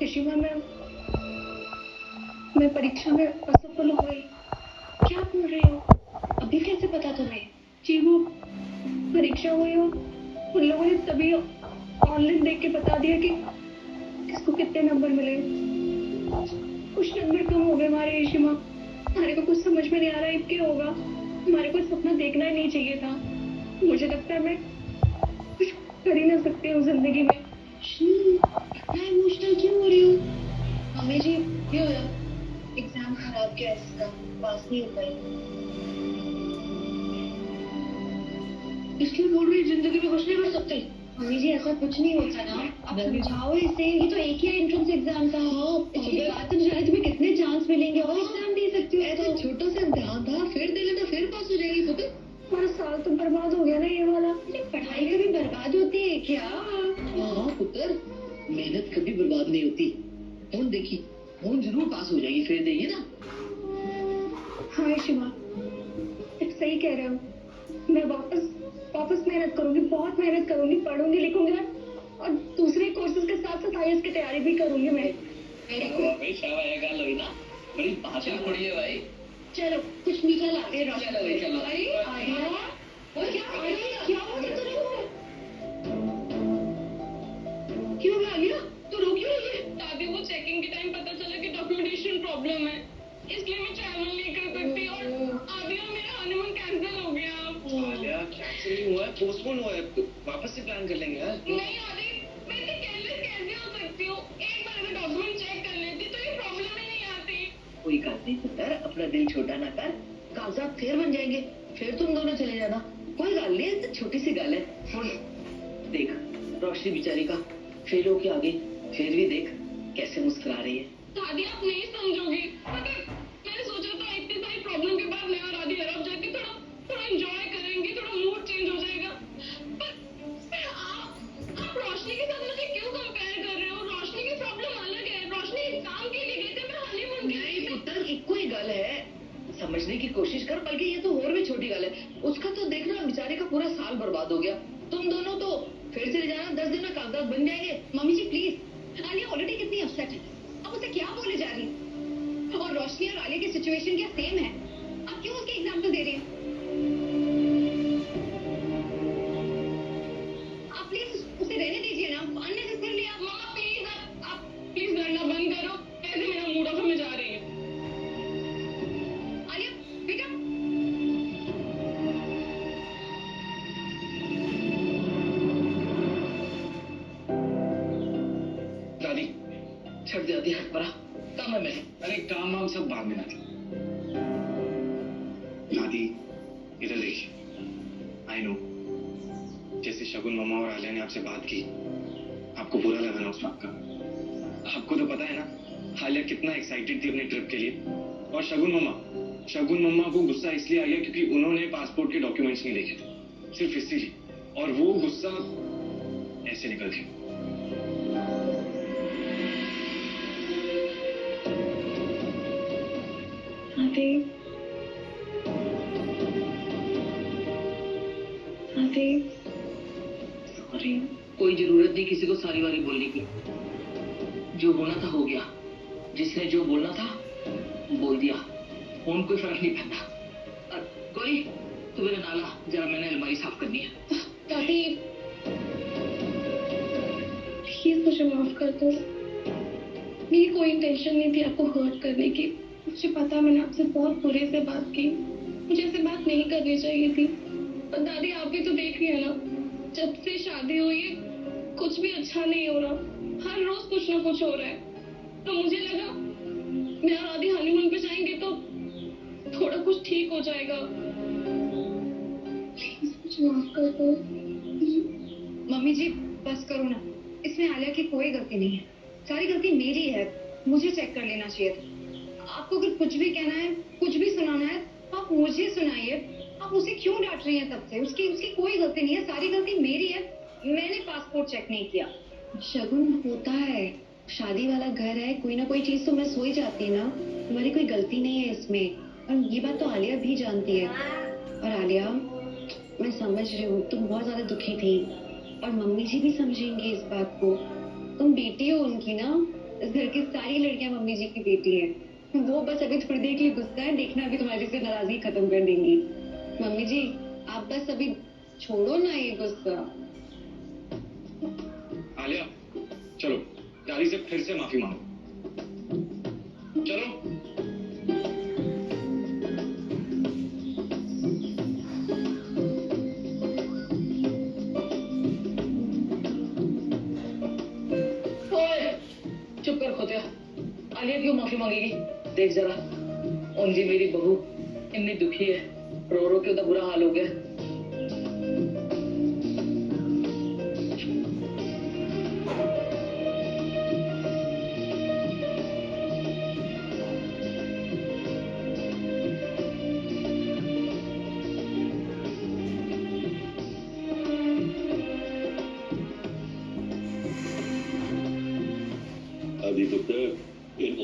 ऋषिमा, मैं परीक्षा में असफल हो गई। क्या बोल रही हो? अभी कैसे पता तुम्हें? जी वो परीक्षा हुई हो, उन लोगों ने तभी ऑनलाइन देख के बता दिया कि किसको कितने नंबर मिले। कुछ नंबर कम हो गए हमारे ऋषिमा। हमारे को कुछ समझ में नहीं आ रहा है क्या होगा। हमारे को सपना देखना ही नहीं चाहिए था। मुझे लगता है मैं कुछ कर ही ना सकती हूँ जिंदगी में। इतना इमोशनल क्यों हो रही हो? मम्मी जी, क्या हुआ? एग्जाम खराब गया, इसका पास नहीं हो पाई। इसलिए बोल रही जिंदगी में कुछ नहीं कर सकते। मम्मी जी, ऐसा कुछ नहीं होता ना। अब समझाओ इसे, ये तो एक ही एंट्रेंस एग्जाम था। इसकी बात समझाए, तुम्हें कितने चांस मिलेंगे और एग्जाम दे सकती हो। ऐसा छोटा सा इम्तिहान था, फिर दे लेना, फिर पास हो जाएगी। पता हमारा साल तो बर्बाद हो गया ना ये वाला। पढ़ाई कभी बर्बाद होती है क्या? हाँ पुत्र, मेहनत कभी बर्बाद नहीं होती। फोन देखी, फोन जरूर पास हो जाएगी, फिर देगी ना। हाँ शिवा, तुम सही कह रहे हो। मैं वापस मेहनत करूंगी, बहुत मेहनत करूंगी, पढ़ूंगी, लिखूंगी और दूसरे कोर्सेज के साथ साथ आईएएस की तैयारी भी करूंगी मैं। भाई शाबाश, ये गाल हुई ना, बड़ी बातें पड़ी है भाई। चलो कुछ मीठा लाते हैं। चलो अरे आर्या, क्या हुआ तुझे? क्यों आर्या, तू रो क्यों रही है? दादी, वो चेकिंग के टाइम पता चला कि डॉक्यूमेंटेशन प्रॉब्लम है, इसलिए मैं ट्रैवल नहीं कर सकती। और आदिया, मेरा हनीमून कैंसिल हो गया। आलिया, कैंसिल नहीं हुआ है, पोस्टपोन हुआ है। वापस से प्लान कर लेंगे यार। नहीं आदि, मैं इतनी केयरलेस कैसे हो सकती हूँ? एक बार अगर डॉक्यूमेंट चेक कर लेती तो ये प्रॉब्लम ही नहीं आती। कोई बात नहीं पुत्र, अपना दिल छोटा ना कर। कागजात फिर बन जाएंगे, फिर तुम दोनों चले जाना। कोई गल नहीं, तो छोटी सी गल है। देख रोशनी बेचारी का फेल होके आगे, फिर भी देख कैसे मुस्कुरा रही है। दादी, आप नहीं समझोगी। मैंने सोचा था इतनी सारी प्रॉब्लम के बाद मैं और आदि अरब जाके थोड़ा एंजॉय करेंगे, थोड़ा मूड चेंज हो जाएगा। पर आप रोशनी के साथ मुझे क्यों कंपेयर कर रहे हो? रोशनी की प्रॉब्लम अलग है। रोशनी एग्जाम के लिए गई थी, मैं हनीमून के लिए। नहीं पुत्र, इक्को ही गल है, समझने की कोशिश कर। बल्कि ये तो और भी छोटी गल है। उसका तो देखना, बेचारे का पूरा साल बर्बाद हो गया। तुम दोनों तो फिर से जाना, 10 दिन में कागजात बन जाएंगे। Mummy ji please, Alia already कितनी अपसेट है, अब उसे क्या बोले जा रही है? और रोशनी और आलिया की सिचुएशन क्या सेम है? आप क्यों उसके एग्जाम्पल दे रही हैं? आप प्लीज उसे रहने दीजिए ना, अननेसेसरली। आप मम्मा प्लीज, आप प्लीज लड़ना बंद करो। ऐसे मेरा मूड ऑफ में जा रही है। आलिया बेटा, दादी छट जाती है, बड़ा काम है मेरे। अरे काम वाम सब बाद में ना। दादी इधर देखिए, आई नो जैसे शगुन मामा और आलिया ने आपसे बात की, आपको बुरा लगा ना उस बात का। आपको तो पता है ना आलिया कितना एक्साइटेड थी अपने ट्रिप के लिए। और शगुन मम्मा को गुस्सा इसलिए आ गया क्योंकि उन्होंने पासपोर्ट के डॉक्यूमेंट्स नहीं देखे थे, सिर्फ इसीलिए। और वो गुस्सा ऐसे निकल गया। सॉरी, कोई जरूरत नहीं किसी को सारी बारी बोलने की। जो होना था हो गया, जिसने जो बोलना था बोल दिया, फोन कोई फर्क नहीं पड़ता। कोई तू मेरा नाला जरा, मैंने अलमारी साफ करनी है। दादी प्लीज मुझे माफ कर दो, मेरी कोई इंटेंशन नहीं थी आपको हर्ट करने की। मुझे पता मैंने आपसे बहुत बुरे से बात की, मुझे ऐसे बात नहीं करनी चाहिए थी। पर दादी आप भी तो देख रही है ना, जब से शादी हुई है कुछ भी अच्छा नहीं हो रहा, हर रोज कुछ ना कुछ हो रहा है। तो मुझे लगा मैं और आदि हनीमून पे जाएंगे तो थोड़ा कुछ ठीक हो जाएगा। प्लीज मुझे माफ कर दो। मम्मी जी बस करो ना, इसमें आलिया की कोई गलती नहीं है, सारी गलती मेरी है। मुझे चेक कर लेना चाहिए था। आपको अगर कुछ भी कहना है, कुछ भी सुनाना है, तो आप मुझे सुनाइए। आप उसे क्यों डांट रही हैं तब से? उसकी उसकी कोई गलती नहीं है, सारी गलती मेरी है। मैंने पासपोर्ट चेक नहीं किया। शगुन होता है, शादी वाला घर है, कोई ना कोई चीज तो मिस हो ही जाती है ना। तुम्हारी कोई गलती नहीं है इसमें, और ये बात तो आलिया भी जानती है। और आलिया, मैं समझ रही हूँ तुम बहुत ज्यादा दुखी थी, और मम्मी जी भी समझेंगे इस बात को। तुम बेटी हो उनकी ना, इस घर की सारी लड़कियां मम्मी जी की बेटी हैं। वो बस अभी थोड़ी देर के लिए गुस्सा है, देखना अभी तुम्हारी से नाराजगी खत्म कर देंगी। मम्मी जी, आप बस अभी छोड़ो ना ये गुस्सा। आलिया, चलो दादी से फिर से माफी मांगो। चलो। ओए, चुप कर खोतिया। आलिया क्यों माफी मांगेगी? देख जरा, ओंजी मेरी बहू इतनी दुखी है, रो रो के उसका बुरा हाल हो गया। अभी तो तक इन